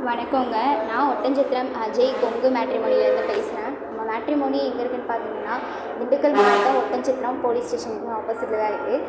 வணக்கங்க. நான் ஒட்டன்சத்திரம் அஜய் கொங்கு மேட்ரிமோனிலேருந்து பேசுகிறேன். நம்ம மேட்ரிமோனி எங்கே இருக்குதுன்னு பார்த்தீங்கன்னா, திண்டுக்கல் மாவட்டம் ஒட்டன்சத்திரம் போலீஸ் ஸ்டேஷனுக்கு ஆப்போசிட்டில் தான் இருக்குது.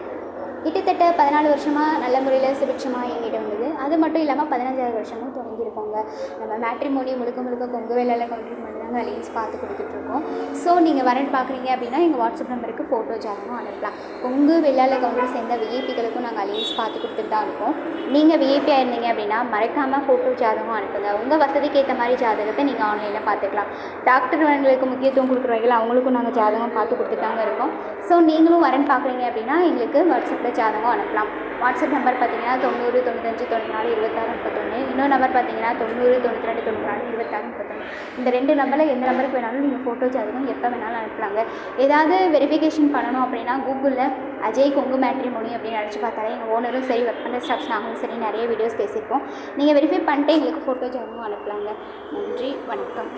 கிட்டத்தட்ட 14 வருஷமாக நல்ல முறையில் சுபிட்சமாக இயங்கிட்டு வந்தது. அது மட்டும் இல்லாமல் 15வது வருஷமும் தொடங்கியிருக்கோங்க. நம்ம மேட்ரிமோனி முழுக்க முழுக்க கொங்கு வேலையில் கவுண்டர் பண்ணி தாங்க லைன்ஸ் பார்த்து கொடுத்துட்ருக்கோம். ஸோ நீங்கள் வரேன்னு பார்க்குறீங்க அப்படின்னா எங்கள் வாட்ஸ்அப் நம்பருக்கு ஃபோட்டோ ஜாதகம் அனுப்பலாம். கொங்கு வெள்ளாள கவுண்டர் சேர்ந்த விஐபிகளுக்கும் நாங்கள் லைன்ஸ் பார்த்து கொடுத்துட்டு தான் இருக்கோம். நீங்கள் விஐபியாக இருந்தீங்க அப்படின்னா மறக்காமல் ஃபோட்டோ ஜாதகம் அனுப்புங்க. உங்கள் வசதிக்கு ஏற்ற மாதிரி ஜாதகத்தை நீங்கள் ஆன்லைனில் பார்த்துக்கலாம். டாக்டர்களுக்கு முக்கியத்துவம் கொடுக்குற வகையில் அவங்களுக்கும் நாங்கள் ஜாதகம் பார்த்து கொடுத்துட்டாங்க இருக்கோம். ஸோ நீங்களும் வரேன்னு பார்க்குறீங்க அப்படின்னா எங்களுக்கு வாட்ஸ்அப்பில் ஜாதகம் அனுப்பலாம். வாட்ஸ்அப் நம்பர் பார்த்தீங்கன்னா 90 95 94 26 31. இன்னொரு நம்பர் பார்த்தீங்கன்னா 90 92 94 26 31. இந்த 2 நம்பரில் எந்த நம்பருக்கு வேணாலும் நீங்கள் ஃபோட்டோ ஜாதகம் எப்போ வேணாலும் அனுப்பலாங்க. ஏதாவது வெரிஃபிகேஷன் பண்ணணும் அப்படின்னா கூகுளில் அஜய் கொங்கு மேட்ரிமோனி அப்படின்னு அடிச்சு பார்த்தாலே எங்கள் ஓனரும் சரி, ஒர்க் பண்ணுற ஸ்டாஃப்ஸ் நாங்களும் சரி நிறைய வீடியோஸ் பேசியிருக்கோம். நீங்கள் வெரிஃபை பண்ணிட்டு எங்களுக்கு ஃபோட்டோ ஜாதகம் அனுப்பலாங்க. நன்றி, வணக்கம்.